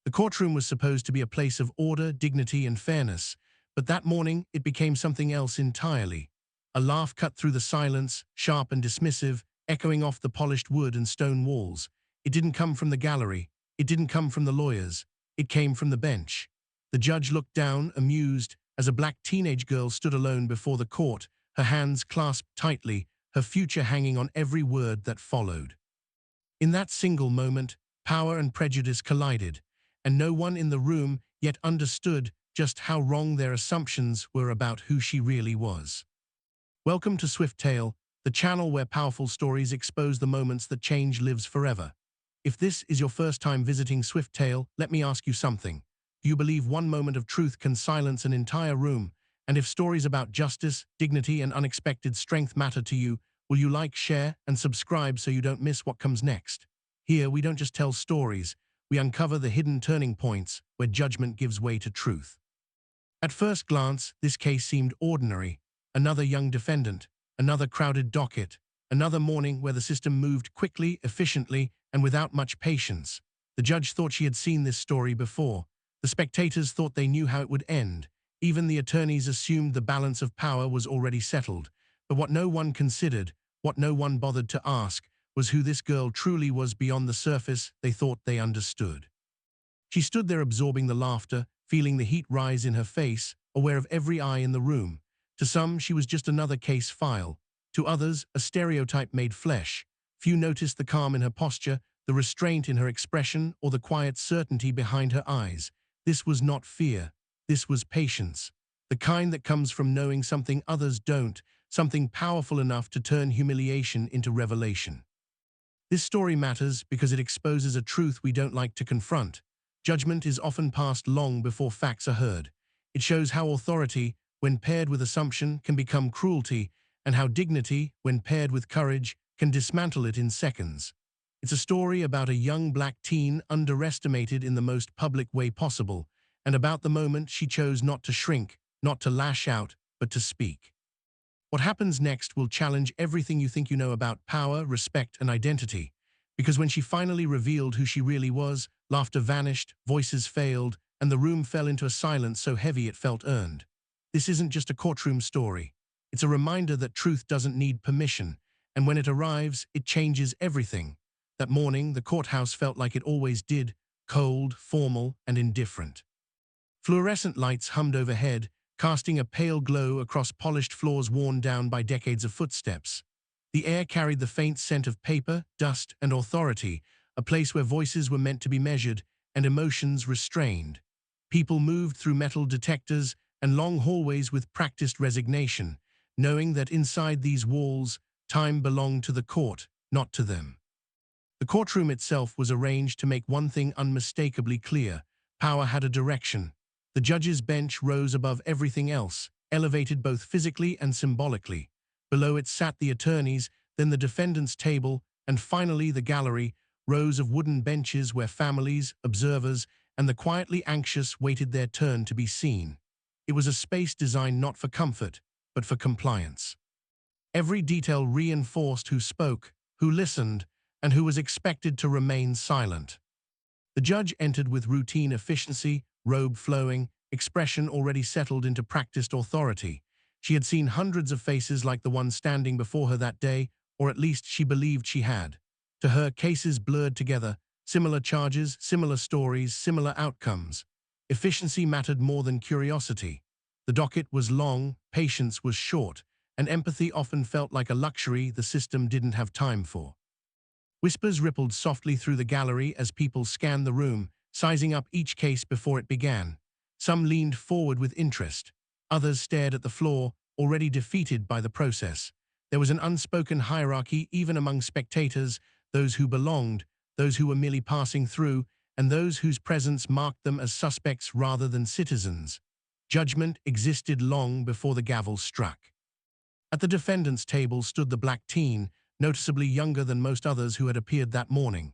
The courtroom was supposed to be a place of order, dignity, and fairness, but that morning it became something else entirely. A laugh cut through the silence, sharp and dismissive, echoing off the polished wood and stone walls. It didn't come from the gallery. It didn't come from the lawyers. It came from the bench. The judge looked down, amused, as a black teenage girl stood alone before the court, her hands clasped tightly, her future hanging on every word that followed. In that single moment, power and prejudice collided, and no one in the room yet understood just how wrong their assumptions were about who she really was. Welcome to Swift Tale, the channel where powerful stories expose the moments that change lives forever. If this is your first time visiting Swift Tale, let me ask you something. Do you believe one moment of truth can silence an entire room? And if stories about justice, dignity, and unexpected strength matter to you, will you like, share, and subscribe so you don't miss what comes next? Here, we don't just tell stories, we uncover the hidden turning points where judgment gives way to truth. At first glance, this case seemed ordinary. Another young defendant, another crowded docket, another morning where the system moved quickly, efficiently, and without much patience. The judge thought she had seen this story before. The spectators thought they knew how it would end. Even the attorneys assumed the balance of power was already settled. But what no one considered, what no one bothered to ask, was who this girl truly was beyond the surface they thought they understood. She stood there absorbing the laughter, feeling the heat rise in her face, aware of every eye in the room. To some, she was just another case file. To others, a stereotype made flesh. Few noticed the calm in her posture, the restraint in her expression, or the quiet certainty behind her eyes. This was not fear. This was patience. The kind that comes from knowing something others don't, something powerful enough to turn humiliation into revelation. This story matters because it exposes a truth we don't like to confront. Judgment is often passed long before facts are heard. It shows how authority, when paired with assumption, can become cruelty, and how dignity, when paired with courage, can dismantle it in seconds. It's a story about a young black teen underestimated in the most public way possible, and about the moment she chose not to shrink, not to lash out, but to speak. What happens next will challenge everything you think you know about power, respect, and identity. Because when she finally revealed who she really was, laughter vanished, voices failed, and the room fell into a silence so heavy it felt earned. This isn't just a courtroom story. It's a reminder that truth doesn't need permission, and when it arrives, it changes everything. That morning, the courthouse felt like it always did, cold, formal, and indifferent. Fluorescent lights hummed overhead, casting a pale glow across polished floors worn down by decades of footsteps. The air carried the faint scent of paper, dust, and authority, a place where voices were meant to be measured and emotions restrained. People moved through metal detectors and long hallways with practiced resignation, knowing that inside these walls, time belonged to the court, not to them. The courtroom itself was arranged to make one thing unmistakably clear: power had a direction. The judge's bench rose above everything else, elevated both physically and symbolically. Below it sat the attorneys, then the defendant's table, and finally the gallery, rows of wooden benches where families, observers, and the quietly anxious waited their turn to be seen. It was a space designed not for comfort, but for compliance. Every detail reinforced who spoke, who listened, and who was expected to remain silent. The judge entered with routine efficiency, robe flowing, expression already settled into practiced authority. She had seen hundreds of faces like the one standing before her that day, or at least she believed she had. To her, cases blurred together, similar charges, similar stories, similar outcomes. Efficiency mattered more than curiosity. The docket was long, patience was short, and empathy often felt like a luxury the system didn't have time for. Whispers rippled softly through the gallery as people scanned the room, sizing up each case before it began. Some leaned forward with interest. Others stared at the floor, already defeated by the process. There was an unspoken hierarchy even among spectators, those who belonged, those who were merely passing through, and those whose presence marked them as suspects rather than citizens. Judgment existed long before the gavel struck. At the defendant's table stood the black teen, noticeably younger than most others who had appeared that morning.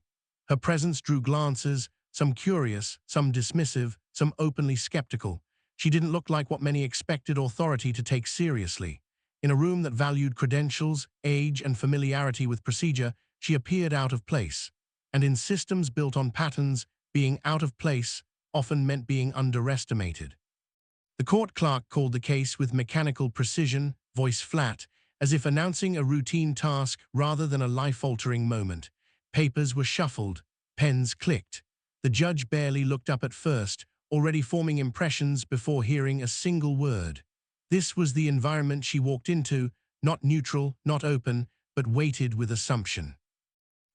Her presence drew glances, some curious, some dismissive, some openly skeptical. She didn't look like what many expected authority to take seriously. In a room that valued credentials, age, and familiarity with procedure, she appeared out of place. And in systems built on patterns, being out of place often meant being underestimated. The court clerk called the case with mechanical precision, voice flat, as if announcing a routine task rather than a life-altering moment. Papers were shuffled, pens clicked. The judge barely looked up at first, already forming impressions before hearing a single word. This was the environment she walked into, not neutral, not open, but weighted with assumption.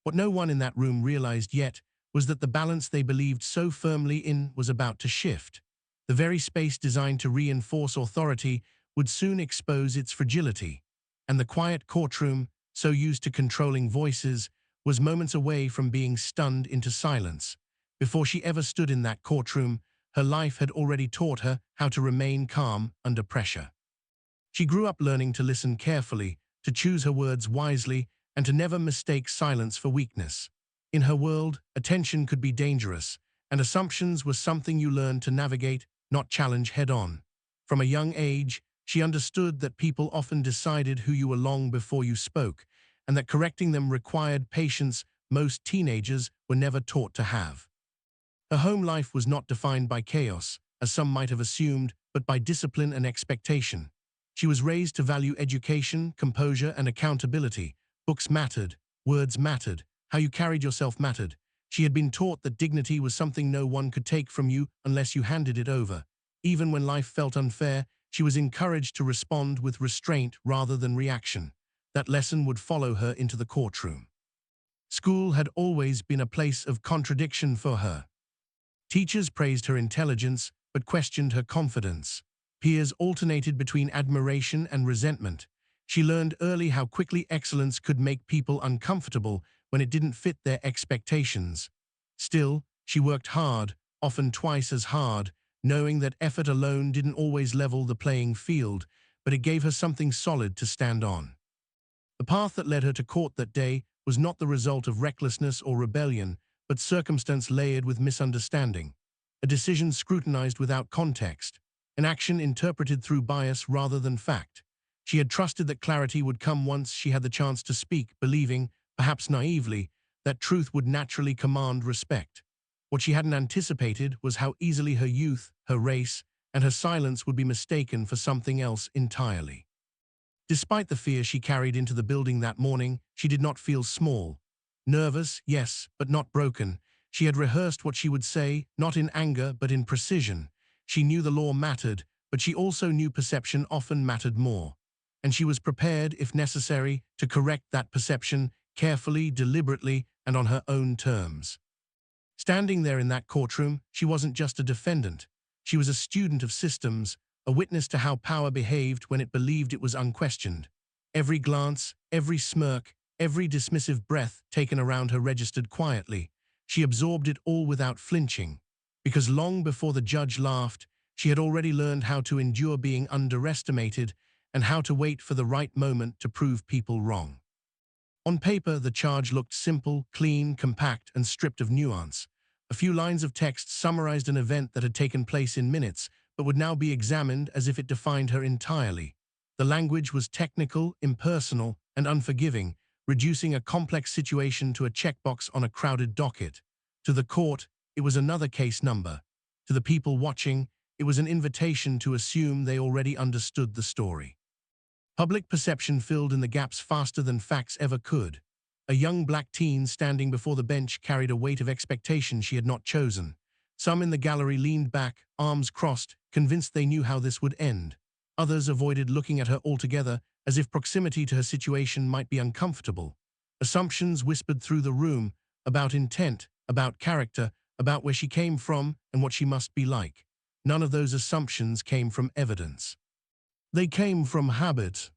What no one in that room realized yet was that the balance they believed so firmly in was about to shift. The very space designed to reinforce authority would soon expose its fragility, and the quiet courtroom, so used to controlling voices, was moments away from being stunned into silence. Before she ever stood in that courtroom, her life had already taught her how to remain calm under pressure. She grew up learning to listen carefully, to choose her words wisely, and to never mistake silence for weakness. In her world, attention could be dangerous, and assumptions were something you learned to navigate, not challenge head-on. From a young age, she understood that people often decided who you were long before you spoke, and that correcting them required patience most teenagers were never taught to have. Her home life was not defined by chaos, as some might have assumed, but by discipline and expectation. She was raised to value education, composure, and accountability. Books mattered, words mattered, how you carried yourself mattered. She had been taught that dignity was something no one could take from you unless you handed it over. Even when life felt unfair, she was encouraged to respond with restraint rather than reaction. That lesson would follow her into the courtroom. School had always been a place of contradiction for her. Teachers praised her intelligence, but questioned her confidence. Peers alternated between admiration and resentment. She learned early how quickly excellence could make people uncomfortable when it didn't fit their expectations. Still, she worked hard, often twice as hard, knowing that effort alone didn't always level the playing field, but it gave her something solid to stand on. The path that led her to court that day was not the result of recklessness or rebellion, but circumstance layered with misunderstanding. A decision scrutinized without context. An action interpreted through bias rather than fact. She had trusted that clarity would come once she had the chance to speak, believing, perhaps naively, that truth would naturally command respect. What she hadn't anticipated was how easily her youth, her race, and her silence would be mistaken for something else entirely. Despite the fear she carried into the building that morning, she did not feel small. Nervous, yes, but not broken. She had rehearsed what she would say, not in anger, but in precision. She knew the law mattered, but she also knew perception often mattered more. And she was prepared, if necessary, to correct that perception, carefully, deliberately, and on her own terms. Standing there in that courtroom, she wasn't just a defendant. She was a student of systems, a witness to how power behaved when it believed it was unquestioned. Every glance, every smirk, every dismissive breath taken around her registered quietly. She absorbed it all without flinching. Because long before the judge laughed, she had already learned how to endure being underestimated and how to wait for the right moment to prove people wrong. On paper, the charge looked simple, clean, compact, and stripped of nuance. A few lines of text summarized an event that had taken place in minutes, but would now be examined as if it defined her entirely. The language was technical, impersonal, and unforgiving, reducing a complex situation to a checkbox on a crowded docket. To the court, it was another case number. To the people watching, it was an invitation to assume they already understood the story. Public perception filled in the gaps faster than facts ever could. A young black teen standing before the bench carried a weight of expectation she had not chosen. Some in the gallery leaned back, arms crossed, convinced they knew how this would end. Others avoided looking at her altogether, as if proximity to her situation might be uncomfortable. Assumptions whispered through the room, about intent, about character, about where she came from and what she must be like. None of those assumptions came from evidence. They came from habit.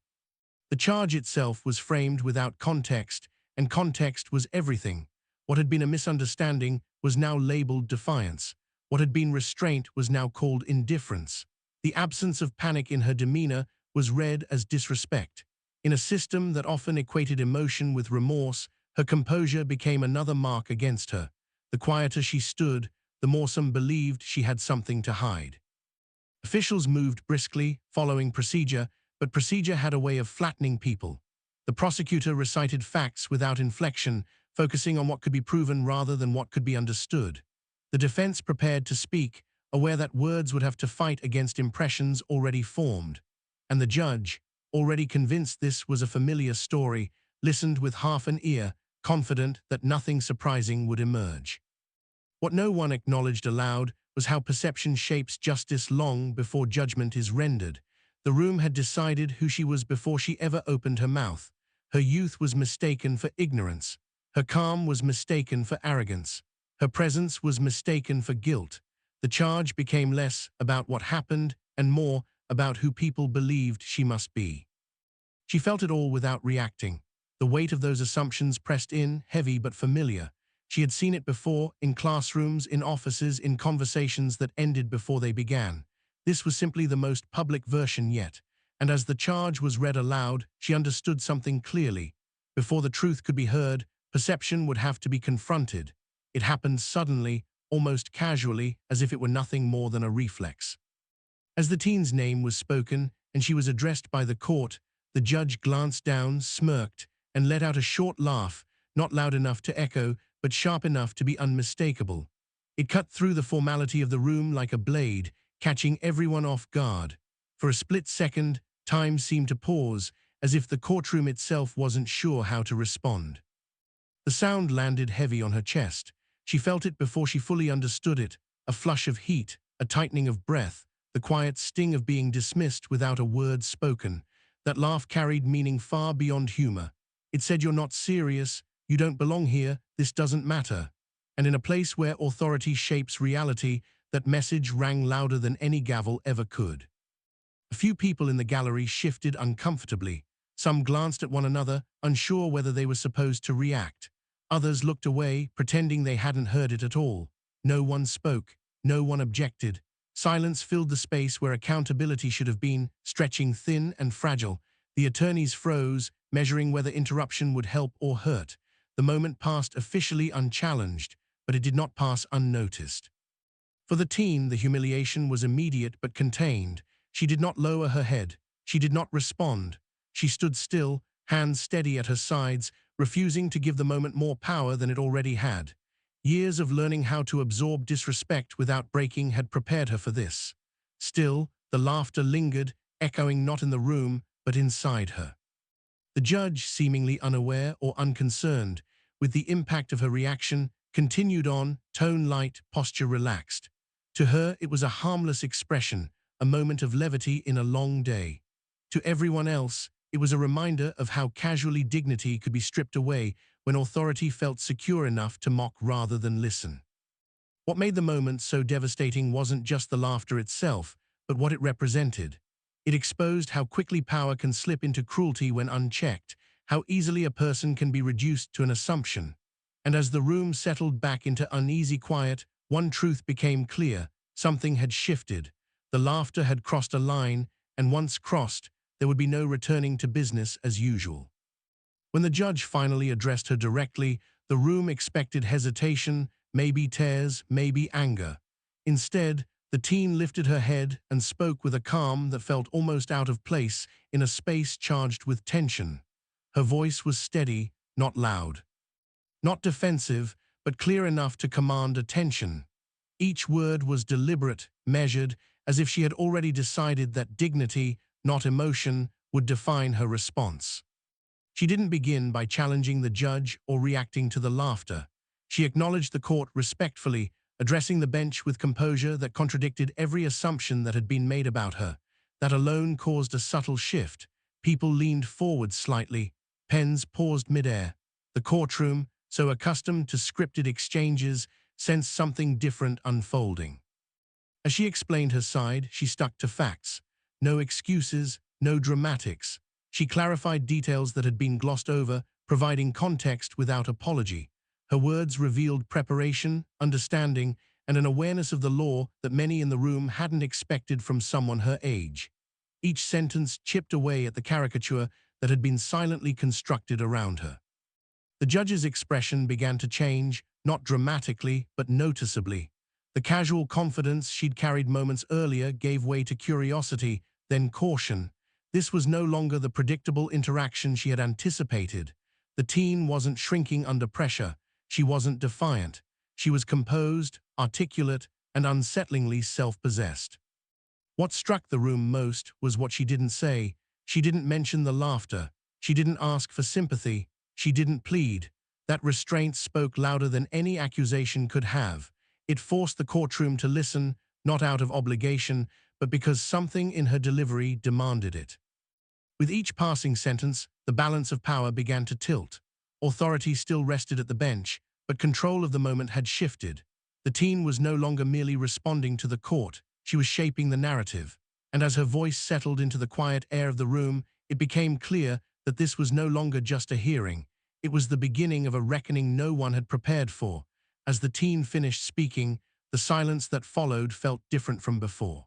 The charge itself was framed without context, and context was everything. What had been a misunderstanding was now labeled defiance. What had been restraint was now called indifference. The absence of panic in her demeanor was read as disrespect. In a system that often equated emotion with remorse, her composure became another mark against her. The quieter she stood, the more some believed she had something to hide. Officials moved briskly, following procedure, but procedure had a way of flattening people. The prosecutor recited facts without inflection, focusing on what could be proven rather than what could be understood. The defense prepared to speak, aware that words would have to fight against impressions already formed. And the judge, already convinced this was a familiar story, listened with half an ear, confident that nothing surprising would emerge. What no one acknowledged aloud was how perception shapes justice long before judgment is rendered. The room had decided who she was before she ever opened her mouth. Her youth was mistaken for ignorance. Her calm was mistaken for arrogance. Her presence was mistaken for guilt. The charge became less about what happened and more about who people believed she must be. She felt it all without reacting. The weight of those assumptions pressed in, heavy but familiar. She had seen it before, in classrooms, in offices, in conversations that ended before they began. This was simply the most public version yet, and as the charge was read aloud, she understood something clearly. Before the truth could be heard, perception would have to be confronted. It happened suddenly, almost casually, as if it were nothing more than a reflex. As the teen's name was spoken, and she was addressed by the court, the judge glanced down, smirked, and let out a short laugh, not loud enough to echo, but sharp enough to be unmistakable. It cut through the formality of the room like a blade, catching everyone off guard. For a split second, time seemed to pause, as if the courtroom itself wasn't sure how to respond. The sound landed heavy on her chest. She felt it before she fully understood it, a flush of heat, a tightening of breath, the quiet sting of being dismissed without a word spoken. That laugh carried meaning far beyond humor. It said, "You're not serious, you don't belong here, this doesn't matter." And in a place where authority shapes reality, that message rang louder than any gavel ever could. A few people in the gallery shifted uncomfortably. Some glanced at one another, unsure whether they were supposed to react. Others looked away, pretending they hadn't heard it at all. No one spoke. No one objected. Silence filled the space where accountability should have been, stretching thin and fragile. The attorneys froze, measuring whether interruption would help or hurt. The moment passed officially unchallenged, but it did not pass unnoticed. For the teen, the humiliation was immediate but contained. She did not lower her head. She did not respond. She stood still, hands steady at her sides, refusing to give the moment more power than it already had. Years of learning how to absorb disrespect without breaking had prepared her for this. Still, the laughter lingered, echoing not in the room, but inside her. The judge, seemingly unaware or unconcerned with the impact of her reaction, continued on, tone light, posture relaxed. To her, it was a harmless expression, a moment of levity in a long day. To everyone else, it was a reminder of how casually dignity could be stripped away when authority felt secure enough to mock rather than listen. What made the moment so devastating wasn't just the laughter itself, but what it represented. It exposed how quickly power can slip into cruelty when unchecked, how easily a person can be reduced to an assumption. And as the room settled back into uneasy quiet, one truth became clear: something had shifted. The laughter had crossed a line, and once crossed, there would be no returning to business as usual. When the judge finally addressed her directly, the room expected hesitation, maybe tears, maybe anger. Instead, the teen lifted her head and spoke with a calm that felt almost out of place in a space charged with tension. Her voice was steady, not loud. Not defensive, but clear enough to command attention. Each word was deliberate, measured, as if she had already decided that dignity, not emotion, would define her response. She didn't begin by challenging the judge or reacting to the laughter. She acknowledged the court respectfully, addressing the bench with composure that contradicted every assumption that had been made about her. That alone caused a subtle shift. People leaned forward slightly. Pens paused midair. The courtroom, so accustomed to scripted exchanges, sensed something different unfolding. As she explained her side, she stuck to facts. No excuses, no dramatics. She clarified details that had been glossed over, providing context without apology. Her words revealed preparation, understanding, and an awareness of the law that many in the room hadn't expected from someone her age. Each sentence chipped away at the caricature that had been silently constructed around her. The judge's expression began to change, not dramatically, but noticeably. The casual confidence she'd carried moments earlier gave way to curiosity, then caution. This was no longer the predictable interaction she had anticipated. The teen wasn't shrinking under pressure. She wasn't defiant. She was composed, articulate, and unsettlingly self-possessed. What struck the room most was what she didn't say. She didn't mention the laughter. She didn't ask for sympathy. She didn't plead. That restraint spoke louder than any accusation could have. It forced the courtroom to listen, not out of obligation, but because something in her delivery demanded it. With each passing sentence, the balance of power began to tilt. Authority still rested at the bench, but control of the moment had shifted. The teen was no longer merely responding to the court, she was shaping the narrative. And as her voice settled into the quiet air of the room, it became clear that this was no longer just a hearing. It was the beginning of a reckoning no one had prepared for. As the teen finished speaking, the silence that followed felt different from before.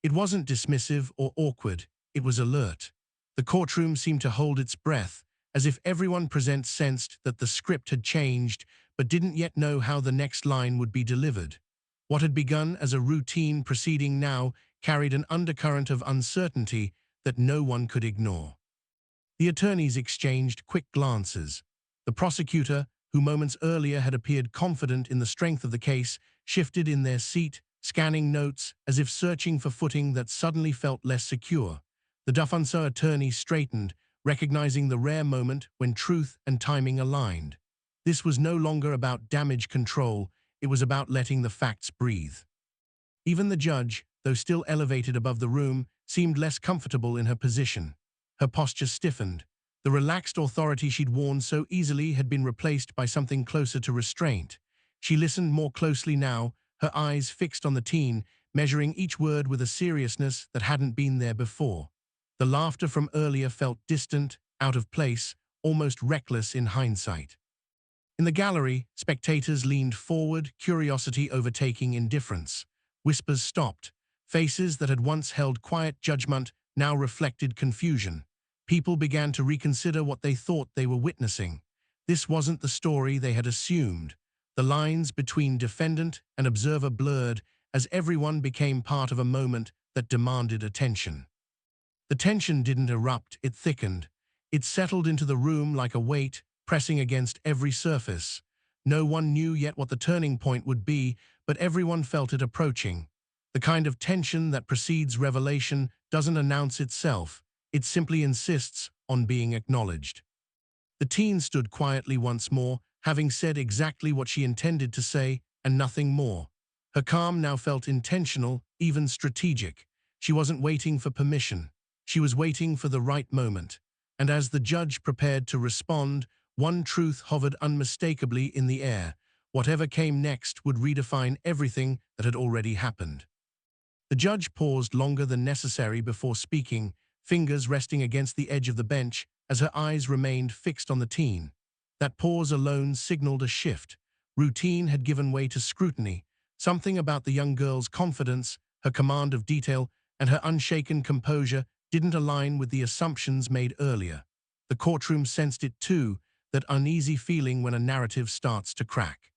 It wasn't dismissive or awkward, it was alert. The courtroom seemed to hold its breath, as if everyone present sensed that the script had changed but didn't yet know how the next line would be delivered. What had begun as a routine proceeding now carried an undercurrent of uncertainty that no one could ignore. The attorneys exchanged quick glances. The prosecutor, who moments earlier had appeared confident in the strength of the case, shifted in their seat, scanning notes as if searching for footing that suddenly felt less secure. The defense attorney straightened, recognizing the rare moment when truth and timing aligned. This was no longer about damage control, it was about letting the facts breathe. Even the judge, though still elevated above the room, seemed less comfortable in her position. Her posture stiffened. The relaxed authority she'd worn so easily had been replaced by something closer to restraint. She listened more closely now, her eyes fixed on the teen, measuring each word with a seriousness that hadn't been there before. The laughter from earlier felt distant, out of place, almost reckless in hindsight. In the gallery, spectators leaned forward, curiosity overtaking indifference. Whispers stopped. Faces that had once held quiet judgment now reflected confusion. People began to reconsider what they thought they were witnessing. This wasn't the story they had assumed. The lines between defendant and observer blurred as everyone became part of a moment that demanded attention. The tension didn't erupt, it thickened. It settled into the room like a weight, pressing against every surface. No one knew yet what the turning point would be, but everyone felt it approaching. The kind of tension that precedes revelation doesn't announce itself, it simply insists on being acknowledged. The teen stood quietly once more, having said exactly what she intended to say, and nothing more. Her calm now felt intentional, even strategic. She wasn't waiting for permission. She was waiting for the right moment. And as the judge prepared to respond, one truth hovered unmistakably in the air. Whatever came next would redefine everything that had already happened. The judge paused longer than necessary before speaking, fingers resting against the edge of the bench as her eyes remained fixed on the teen. That pause alone signaled a shift. Routine had given way to scrutiny. Something about the young girl's confidence, her command of detail, and her unshaken composure didn't align with the assumptions made earlier. The courtroom sensed it too, that uneasy feeling when a narrative starts to crack.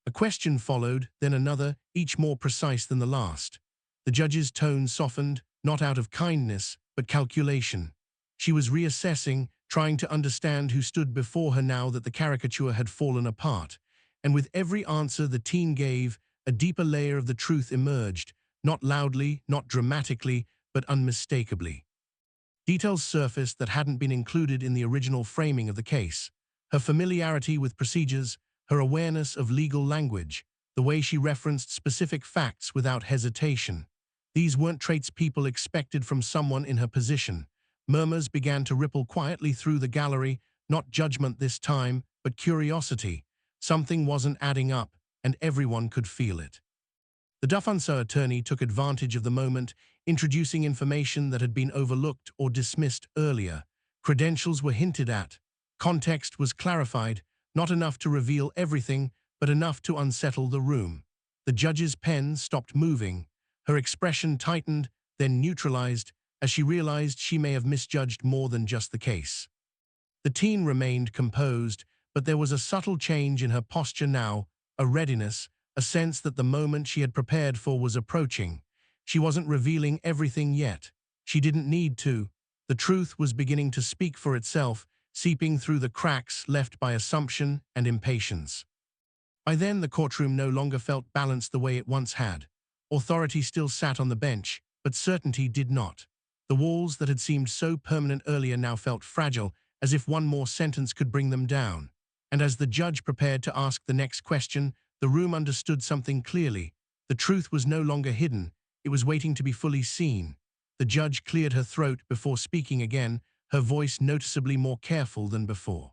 A question followed, then another, each more precise than the last. The judge's tone softened, not out of kindness, but calculation. She was reassessing, trying to understand who stood before her now that the caricature had fallen apart. And with every answer the teen gave, a deeper layer of the truth emerged, not loudly, not dramatically, but unmistakably. Details surfaced that hadn't been included in the original framing of the case. Her familiarity with procedures, her awareness of legal language, the way she referenced specific facts without hesitation. These weren't traits people expected from someone in her position. Murmurs began to ripple quietly through the gallery, not judgment this time, but curiosity. Something wasn't adding up, and everyone could feel it. The defense attorney took advantage of the moment, introducing information that had been overlooked or dismissed earlier. Credentials were hinted at. Context was clarified, not enough to reveal everything, but enough to unsettle the room. The judge's pen stopped moving. Her expression tightened, then neutralized, as she realized she may have misjudged more than just the case. The teen remained composed, but there was a subtle change in her posture now, a readiness, a sense that the moment she had prepared for was approaching. She wasn't revealing everything yet. She didn't need to. The truth was beginning to speak for itself, seeping through the cracks left by assumption and impatience. By then, the courtroom no longer felt balanced the way it once had. Authority still sat on the bench, but certainty did not. The walls that had seemed so permanent earlier now felt fragile, as if one more sentence could bring them down. And as the judge prepared to ask the next question, the room understood something clearly. The truth was no longer hidden, it was waiting to be fully seen. The judge cleared her throat before speaking again, her voice noticeably more careful than before.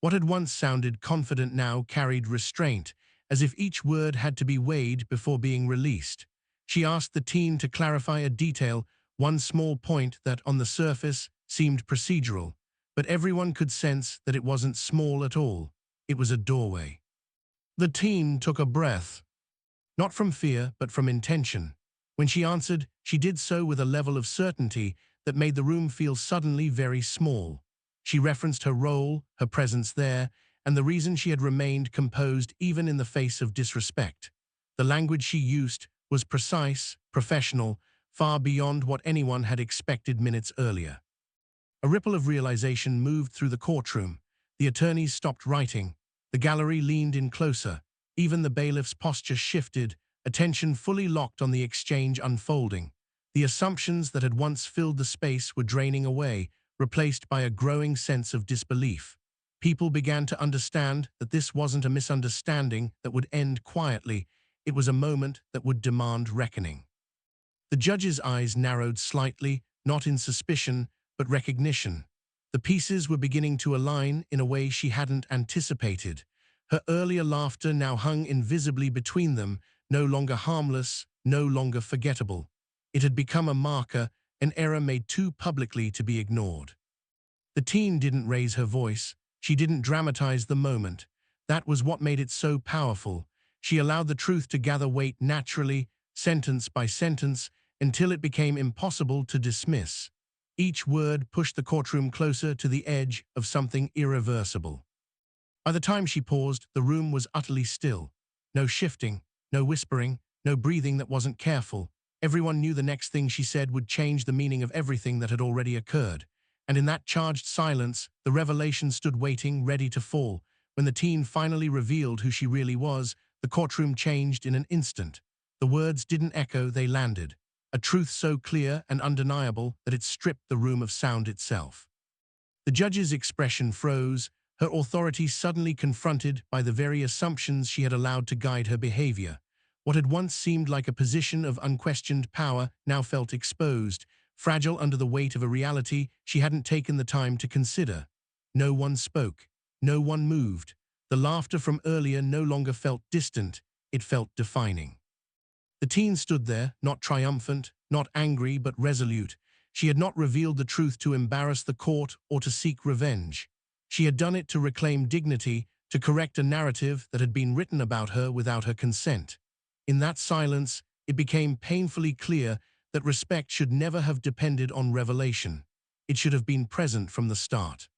What had once sounded confident now carried restraint, as if each word had to be weighed before being released. She asked the teen to clarify a detail, one small point that, on the surface, seemed procedural, but everyone could sense that it wasn't small at all. It was a doorway. The teen took a breath, not from fear, but from intention. When she answered, she did so with a level of certainty that made the room feel suddenly very small. She referenced her role, her presence there, and the reason she had remained composed even in the face of disrespect. The language she used was precise, professional, far beyond what anyone had expected minutes earlier. A ripple of realization moved through the courtroom. The attorneys stopped writing. The gallery leaned in closer. Even the bailiff's posture shifted, attention fully locked on the exchange unfolding. The assumptions that had once filled the space were draining away, replaced by a growing sense of disbelief. People began to understand that this wasn't a misunderstanding that would end quietly. It was a moment that would demand reckoning. The judge's eyes narrowed slightly, not in suspicion, but recognition. The pieces were beginning to align in a way she hadn't anticipated. Her earlier laughter now hung invisibly between them, no longer harmless, no longer forgettable. It had become a marker, an error made too publicly to be ignored. The teen didn't raise her voice. She didn't dramatize the moment. That was what made it so powerful. She allowed the truth to gather weight naturally, sentence by sentence, until it became impossible to dismiss. Each word pushed the courtroom closer to the edge of something irreversible. By the time she paused, the room was utterly still. No shifting, no whispering, no breathing that wasn't careful. Everyone knew the next thing she said would change the meaning of everything that had already occurred. And in that charged silence, the revelation stood waiting, ready to fall. When the teen finally revealed who she really was, the courtroom changed in an instant. The words didn't echo, they landed. A truth so clear and undeniable that it stripped the room of sound itself. The judge's expression froze, her authority suddenly confronted by the very assumptions she had allowed to guide her behavior. What had once seemed like a position of unquestioned power now felt exposed, fragile under the weight of a reality she hadn't taken the time to consider. No one spoke. No one moved. The laughter from earlier no longer felt distant, it felt defining. The teen stood there, not triumphant, not angry, but resolute. She had not revealed the truth to embarrass the court or to seek revenge. She had done it to reclaim dignity, to correct a narrative that had been written about her without her consent. In that silence, it became painfully clear that respect should never have depended on revelation. It should have been present from the start.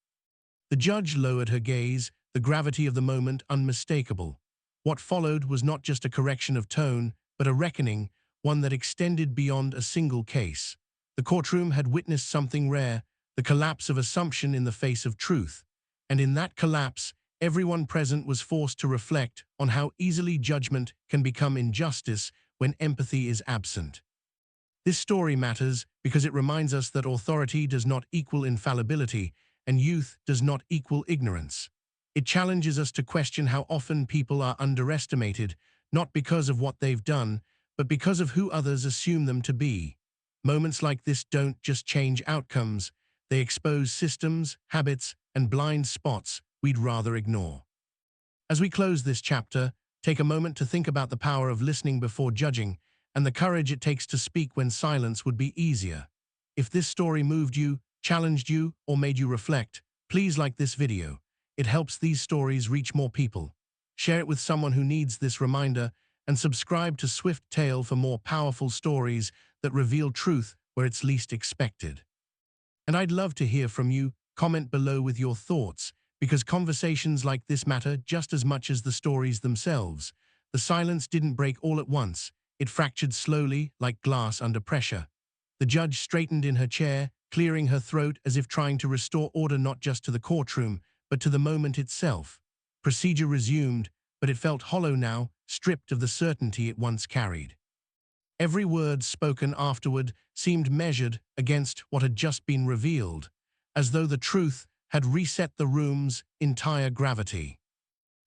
The judge lowered her gaze, the gravity of the moment unmistakable. What followed was not just a correction of tone, but a reckoning, one that extended beyond a single case. The courtroom had witnessed something rare, the collapse of assumption in the face of truth. And in that collapse, everyone present was forced to reflect on how easily judgment can become injustice when empathy is absent. This story matters because it reminds us that authority does not equal infallibility, and youth does not equal ignorance. It challenges us to question how often people are underestimated, not because of what they've done, but because of who others assume them to be. Moments like this don't just change outcomes, they expose systems, habits, and blind spots we'd rather ignore. As we close this chapter, take a moment to think about the power of listening before judging, and the courage it takes to speak when silence would be easier. If this story moved you, challenged you, or made you reflect, please like this video. It helps these stories reach more people. Share it with someone who needs this reminder, and subscribe to Swift Tale for more powerful stories that reveal truth where it's least expected. And I'd love to hear from you. Comment below with your thoughts, because conversations like this matter just as much as the stories themselves. The silence didn't break all at once. It fractured slowly, like glass under pressure. The judge straightened in her chair, clearing her throat as if trying to restore order not just to the courtroom, but to the moment itself. Procedure resumed, but it felt hollow now, stripped of the certainty it once carried. Every word spoken afterward seemed measured against what had just been revealed, as though the truth had reset the room's entire gravity.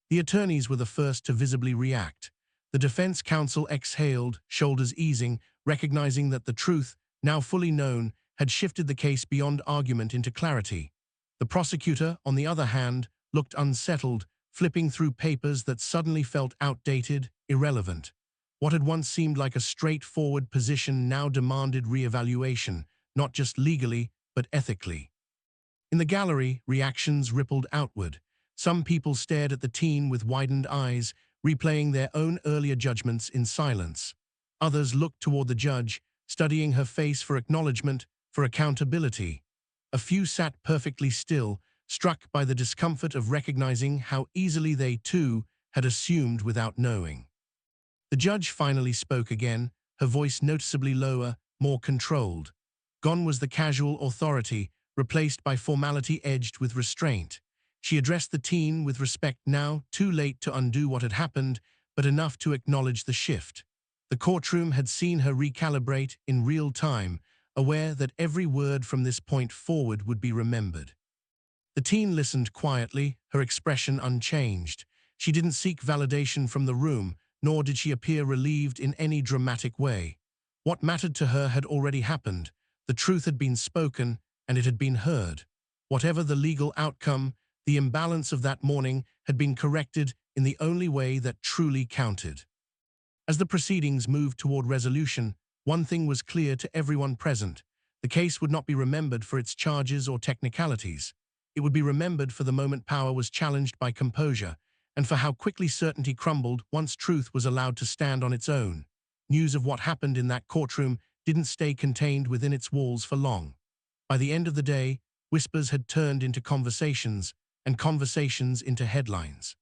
The attorneys were the first to visibly react. The defense counsel exhaled, shoulders easing, recognizing that the truth, now fully known, had shifted the case beyond argument into clarity. The prosecutor, on the other hand, looked unsettled, flipping through papers that suddenly felt outdated, irrelevant. What had once seemed like a straightforward position now demanded re-evaluation, not just legally, but ethically. In the gallery, reactions rippled outward. Some people stared at the teen with widened eyes, replaying their own earlier judgments in silence. Others looked toward the judge, studying her face for acknowledgement, for accountability. A few sat perfectly still, struck by the discomfort of recognizing how easily they, too, had assumed without knowing. The judge finally spoke again, her voice noticeably lower, more controlled. Gone was the casual authority, replaced by formality edged with restraint. She addressed the teen with respect now, too late to undo what had happened, but enough to acknowledge the shift. The courtroom had seen her recalibrate in real time, aware that every word from this point forward would be remembered. The teen listened quietly, her expression unchanged. She didn't seek validation from the room, nor did she appear relieved in any dramatic way. What mattered to her had already happened. The truth had been spoken, and it had been heard. Whatever the legal outcome, the imbalance of that morning had been corrected in the only way that truly counted. As the proceedings moved toward resolution, one thing was clear to everyone present. The case would not be remembered for its charges or technicalities. It would be remembered for the moment power was challenged by composure, and for how quickly certainty crumbled once truth was allowed to stand on its own. News of what happened in that courtroom didn't stay contained within its walls for long. By the end of the day, whispers had turned into conversations, and conversations into headlines.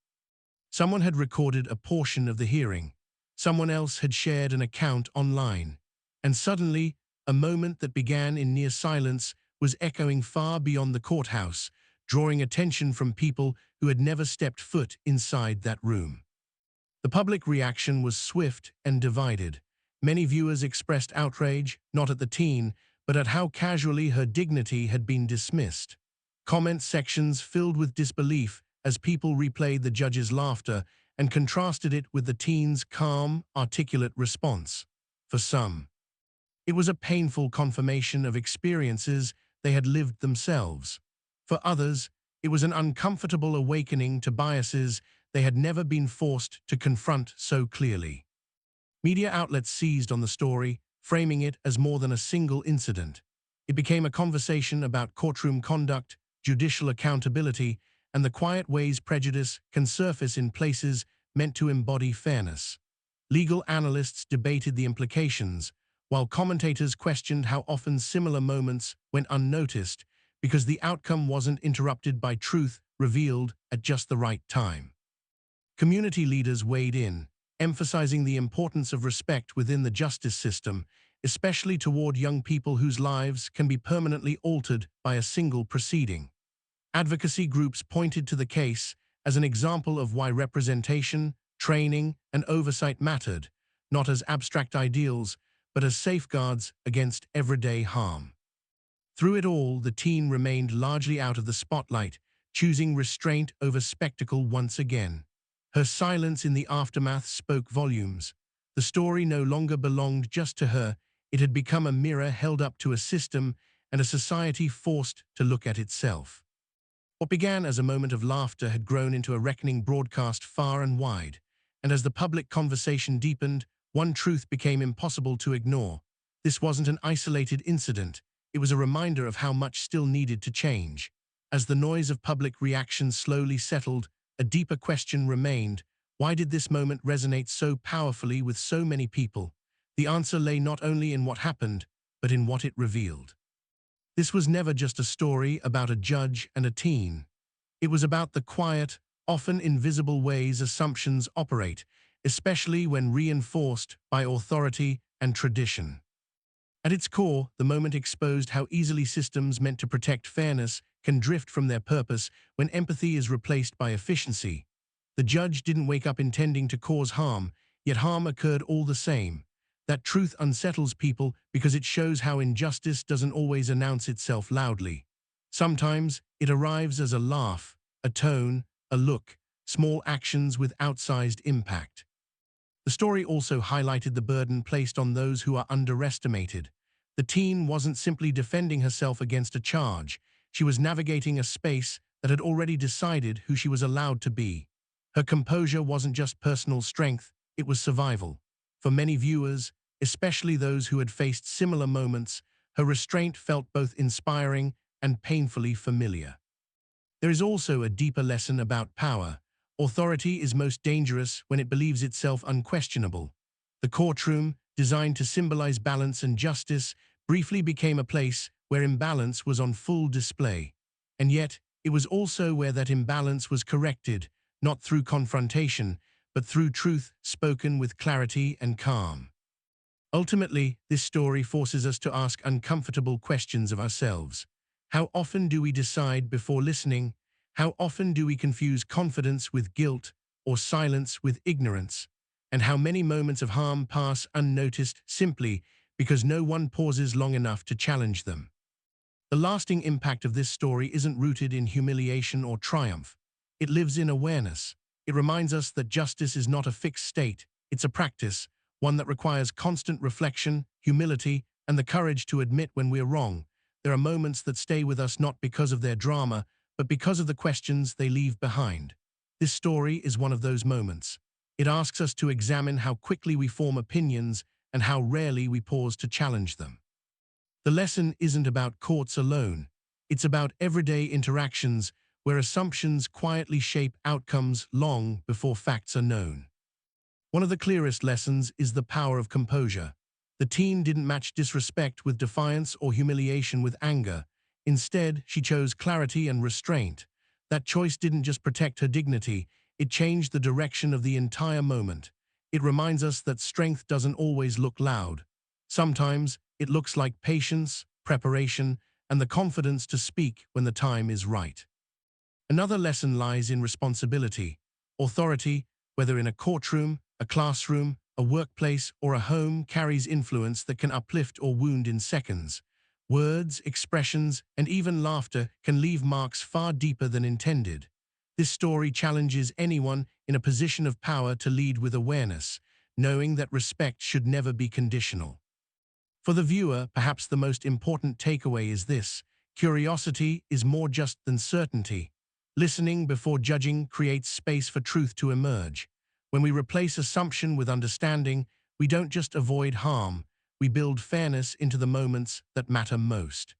Someone had recorded a portion of the hearing. Someone else had shared an account online. And suddenly, a moment that began in near silence was echoing far beyond the courthouse, drawing attention from people who had never stepped foot inside that room. The public reaction was swift and divided. Many viewers expressed outrage, not at the teen, but at how casually her dignity had been dismissed. Comment sections filled with disbelief as people replayed the judge's laughter and contrasted it with the teen's calm, articulate response. For some, it was a painful confirmation of experiences they had lived themselves. For others, it was an uncomfortable awakening to biases they had never been forced to confront so clearly. Media outlets seized on the story, framing it as more than a single incident. It became a conversation about courtroom conduct, judicial accountability, and the quiet ways prejudice can surface in places meant to embody fairness. Legal analysts debated the implications, while commentators questioned how often similar moments went unnoticed because the outcome wasn't interrupted by truth revealed at just the right time. Community leaders weighed in, emphasizing the importance of respect within the justice system, especially toward young people whose lives can be permanently altered by a single proceeding. Advocacy groups pointed to the case as an example of why representation, training, and oversight mattered, not as abstract ideals, but as safeguards against everyday harm. Through it all, the teen remained largely out of the spotlight, choosing restraint over spectacle once again. Her silence in the aftermath spoke volumes. The story no longer belonged just to her, it had become a mirror held up to a system and a society forced to look at itself. What began as a moment of laughter had grown into a reckoning broadcast far and wide, and as the public conversation deepened, one truth became impossible to ignore. This wasn't an isolated incident, it was a reminder of how much still needed to change. As the noise of public reaction slowly settled, a deeper question remained: why did this moment resonate so powerfully with so many people? The answer lay not only in what happened, but in what it revealed. This was never just a story about a judge and a teen. It was about the quiet, often invisible ways assumptions operate, especially when reinforced by authority and tradition. At its core, the moment exposed how easily systems meant to protect fairness can drift from their purpose when empathy is replaced by efficiency. The judge didn't wake up intending to cause harm, yet harm occurred all the same. That truth unsettles people because it shows how injustice doesn't always announce itself loudly. Sometimes it arrives as a laugh, a tone, a look, small actions with outsized impact. The story also highlighted the burden placed on those who are underestimated. The teen wasn't simply defending herself against a charge. She was navigating a space that had already decided who she was allowed to be. Her composure wasn't just personal strength, it was survival. For many viewers, especially those who had faced similar moments, her restraint felt both inspiring and painfully familiar. There is also a deeper lesson about power. Authority is most dangerous when it believes itself unquestionable. The courtroom, designed to symbolize balance and justice, briefly became a place where imbalance was on full display. And yet, it was also where that imbalance was corrected, not through confrontation, but through truth spoken with clarity and calm. Ultimately, this story forces us to ask uncomfortable questions of ourselves. How often do we decide before listening? How often do we confuse confidence with guilt or silence with ignorance? And how many moments of harm pass unnoticed simply because no one pauses long enough to challenge them? The lasting impact of this story isn't rooted in humiliation or triumph. It lives in awareness. It reminds us that justice is not a fixed state, it's a practice, one that requires constant reflection, humility, and the courage to admit when we're wrong. There are moments that stay with us not because of their drama, but because of the questions they leave behind. This story is one of those moments. It asks us to examine how quickly we form opinions and how rarely we pause to challenge them. The lesson isn't about courts alone. It's about everyday interactions where assumptions quietly shape outcomes long before facts are known. One of the clearest lessons is the power of composure. The teen didn't match disrespect with defiance or humiliation with anger. Instead, she chose clarity and restraint. That choice didn't just protect her dignity, it changed the direction of the entire moment. It reminds us that strength doesn't always look loud. Sometimes, it looks like patience, preparation, and the confidence to speak when the time is right. Another lesson lies in responsibility. Authority, whether in a courtroom, a classroom, a workplace, or a home, carries influence that can uplift or wound in seconds. Words, expressions, and even laughter can leave marks far deeper than intended. This story challenges anyone in a position of power to lead with awareness, knowing that respect should never be conditional. For the viewer, perhaps the most important takeaway is this: curiosity is more just than certainty. Listening before judging creates space for truth to emerge. When we replace assumption with understanding, we don't just avoid harm, we build fairness into the moments that matter most.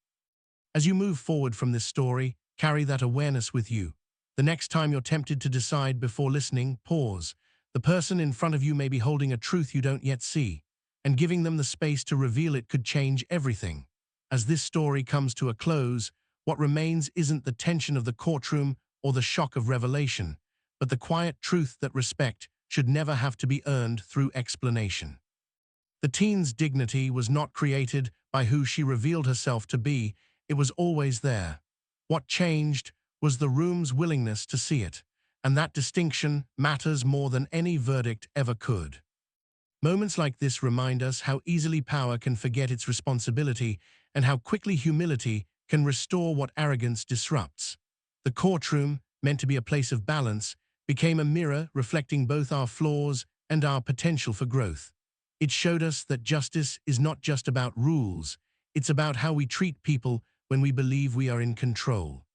As you move forward from this story, carry that awareness with you. The next time you're tempted to decide before listening, pause. The person in front of you may be holding a truth you don't yet see, and giving them the space to reveal it could change everything. As this story comes to a close, what remains isn't the tension of the courtroom or the shock of revelation, but the quiet truth that respect should never have to be earned through explanation. The teen's dignity was not created by who she revealed herself to be, it was always there. What changed was the room's willingness to see it, and that distinction matters more than any verdict ever could. Moments like this remind us how easily power can forget its responsibility and how quickly humility can restore what arrogance disrupts. The courtroom, meant to be a place of balance, became a mirror reflecting both our flaws and our potential for growth. It showed us that justice is not just about rules, it's about how we treat people when we believe we are in control.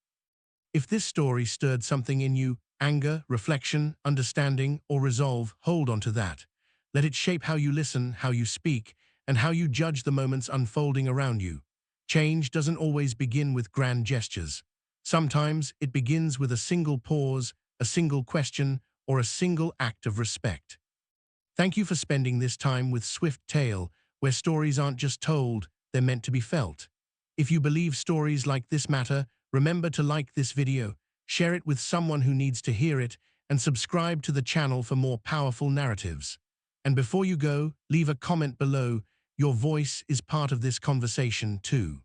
If this story stirred something in you, anger, reflection, understanding, or resolve, hold on to that. Let it shape how you listen, how you speak, and how you judge the moments unfolding around you. Change doesn't always begin with grand gestures. Sometimes it begins with a single pause, a single question, or a single act of respect. Thank you for spending this time with Swift Tale, where stories aren't just told, they're meant to be felt. If you believe stories like this matter, remember to like this video, share it with someone who needs to hear it, and subscribe to the channel for more powerful narratives. And before you go, leave a comment below. Your voice is part of this conversation too.